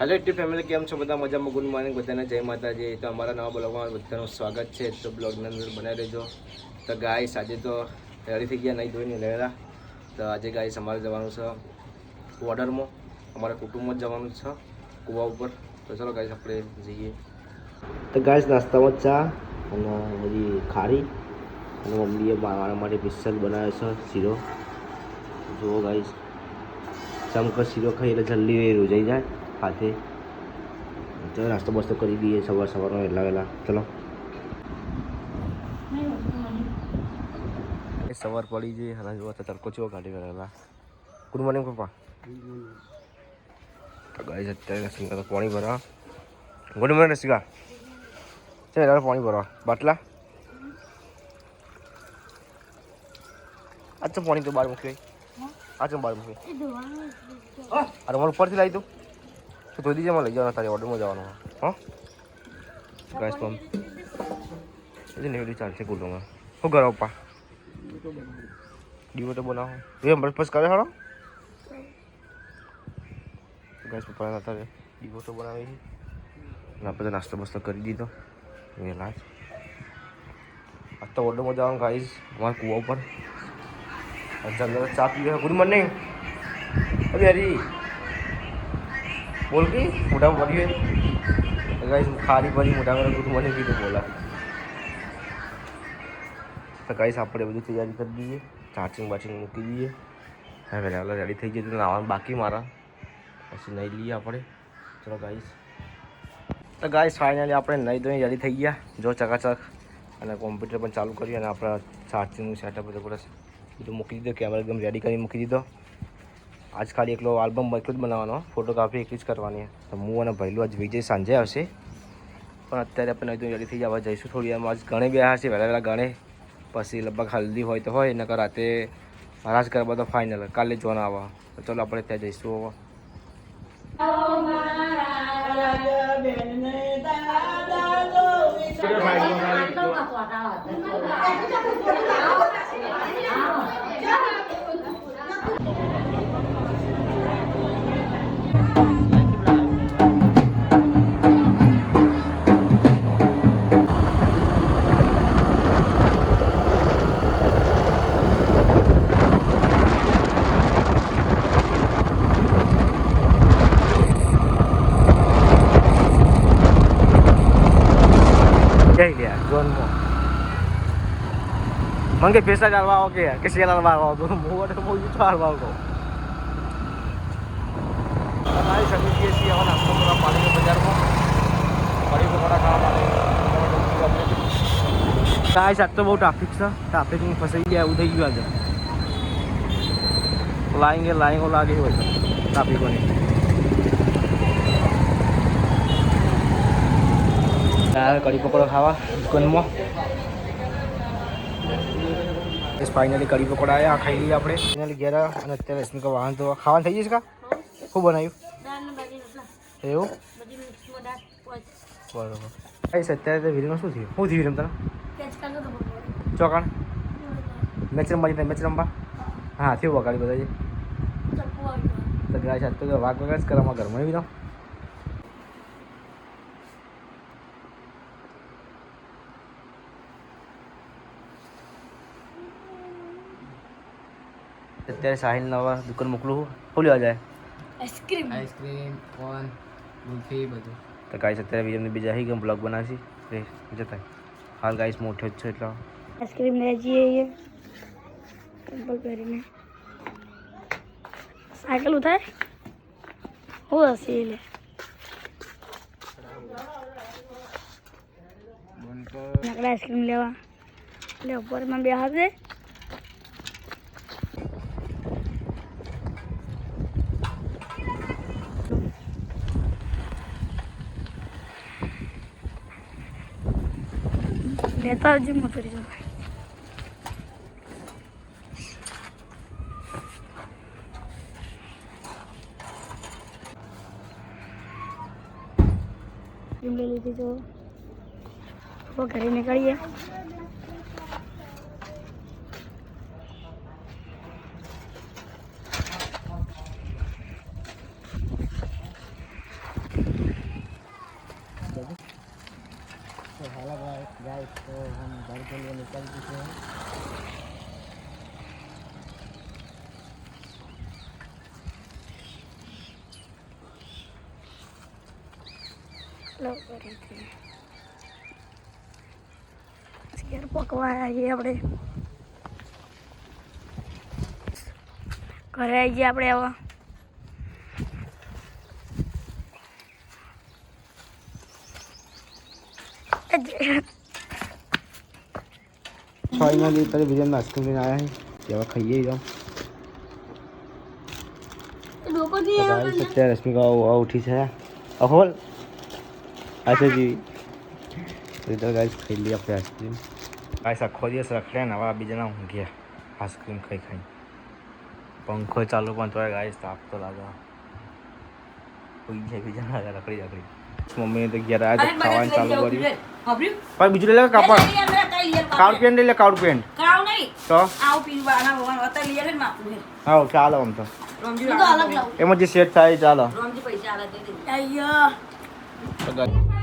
Hello YouTube family, કેમ છો બધા? મજામાં? ગુડ મોર્નિંગ બધાને, જય માતાજી. તો અમારા નવા બ્લોગમાં બધાનું સ્વાગત છે. તો બ્લોગની અંદર બનાવી રહેજો. તો ગાઈસ આજે તો રેડી થઈ ગયા, નહીં ધોઈને રહેલા. તો આજે ગાઈસ અમારે જવાનું છે ઓર્ડરમાં, અમારા કુટુંબમાં જ જવાનું છે કૂવા ઉપર. તો ચલો ગાઈસ આપણે જઈએ. તો ગાઈસ નાસ્તામાં ચા અને બધી ખારી અને મમ્મીએ મારા માટે સ્પેશિયલ બનાવ્યો છે શીરો. જુઓ ગાઈસ, ચમકર શીરો ખાઈ એટલે જલ્દી રોજાઈ જાય હાથે. ચલો નાસ્તો બસ્તો કરી દઈએ સવારમાં વહેલા. ચલો સવાર પડી જઈએ અને જોવા તો તડકો ચેવો કાઢી વહેલા. ગુડ મોર્નિંગ પપ્પા. તો ગાઈસ અત્યારે રસિકા તો પાણી ભરવા. Good morning Rasika. ચાલ પાણી ભરવા બાટલા. આજ તો પાણી તો બહાર મૂકી. આ ચમ બહાર મૂકી. અરે મારે ઉપરથી લાવી તું તો ધોઈ દીજે. લઈ જવાના તારે ઓર્ડરમાં જવાનું. હા ગાઈસ પમ્પ એ નેવડી ચાલશે કુટુંબમાં. શું કરો પપ્પા? દીવો તો બનાવો એ બસ કરે હાલો. ગાઈસ પપ્પા અત્યારે દીવો તો બનાવી છે અને આપણે નાસ્તો બસ્તો કરી દીધો વહેલા જ. આજ તો ઓર્ડરમાં જવાનું ગાઈસ અમારા કૂવા ઉપર. ચંદ્ર ચા પીવે. Good morning. અરે હરી બોલ કે મોઢામાં ભર્યું ગાઈસ ખારી ભરી મોઢામાં ગુડ મોર્નિંગ કીધું બોલા. તો ગાઈસ આપણે બધી તૈયારી કરી દઈએ, ચાર્જિંગ બાચિંગ મૂકી દઈએ. હા વહેલા રેડી થઈ જઈએ. તો નાવાનું બાકી મારા, પછી નહીં લઈએ આપણે. ચલો ગાઈસ. તો ગાઈસ ફાઇનલી આપણે નહીં ધોઈને રેડી થઈ ગયા. જો ચકાચક અને કોમ્પ્યુટર પણ ચાલુ કર્યું અને આપણા ચાર્જિંગનું સેટઅપ બધું મૂકી દીધો. કેમેરા એકદમ રેડી કરી મૂકી દીધો. આજ ખાલી એકલો આલ્બમ એકલો જ બનાવવાનો, ફોટોગ્રાફી એકલી જ કરવાની. તો હું અને ભૈલું આજ વિજય સાંજે આવશે, પણ અત્યારે આપણે નહીં રેડી થઈ જવા જઈશું થોડી વારમાં. આજ ગણે બે હશે વહેલા ગણે, પછી લગભગ હલ્દી હોય તો હોય, નકર રાતે રાસ કરવા તો ફાઇનલ કાલે જોવાના આવવા. તો ચલો આપણે ત્યાં જઈશું. હવે મંગે પૈસા ચાલવા આવો કે શેર હાલવા આવો તો હું ચાલવા આવો. તમારી સમિતિએ છીએ હવે નાસ્તો કરવા પાણીના બજારમાં કઢી પકોડા ખાવા માટે. ગાઈસ આજ તો બહુ ટ્રાફિક છે. ટ્રાફિકની ફસાઈ ગયા એવું થઈ ગયું. આજે લાઈંગો લાગે હોય ટ્રાફિકોની. કઢી પકોડા ખાવા દુકાનમાં. ફાઇનલી કઢી પકોડા આવ્યા, ખાઈ લઈએ આપણે. ફાઇનલી ઘેર અને અત્યારે રશ્મિકા વાહન તો ખાવાનું થઈ જશે. કા શું બનાવ્યું એવું? બરોબર. અત્યારે તો વિડીયોમાં શું થયું? શું થયું તને? ચોકાણ મેચ રમવા મેચ રમવા. હા થયું વગાડી બધા છે. તો ગાય સાથે તો વાઘ વગર જ કરવામાં ઘરમાં બી. અત્યારે સાહિલ નવા દુકાન મોકલું શું લેવા જાય? આઈસ્ક્રીમ કોન ગુલ્ફી બધું. તો ગાઈસ અત્યારે બીજા આવી ગયા બ્લોગ બનાવશે જતા. હાલ ગાઈસ મોટો જ છે એટલે આઈસ્ક્રીમ લઈ જઈએ. ચંપલ પહેરીને સાયકલ ઉતાર હું હશે લે. નકડા આઈસ્ક્રીમ લેવા એટલે ઉપરમાં બે હાથે. લેતા આવજો મોટરી જો. લઈ લીધી તો ઘરે નીકળીએ. घर के लिए निकल चुके हैं। ઘેર પકવા આવીએ આપણે ઘરે આવી જઈએ આપણે હવે फाइनली तेरे बिजन में आइसक्रीम लेने आया है ये अब खाइए एकदम सत्या रश्मि का उठी से अहोल ऐसे जी इधर गाइस खाई लिया अपने आइसक्रीम गाइस आखो दिवस रखले ने હવે બીજાના ઊંઘ્યા આઈસ્ક્રીમ ખાઈ ખાઈ પંખો ચાલુ પણ તો ગાइस તાપ તો લાગે કોઈ છે બીજાના રખડી રખડી મમ્મીને તો ઘેર આયા તો ખાવાનું ચાલુ કર્યું પણ બીજું લઈ લે કાપડ કાઉડ પેન્ટ લઈ લે કાઉડ પેન્ટ કાવ નહીં તો આવ પીવાના ભગવાન હતા લઈ આવે ને માપું હા ચાલો આમ તો રોમજી અલગ લાવ એમાં જે સેટ થાય ચાલો રોમજી પૈસા આલે દે દે અయ్యో તો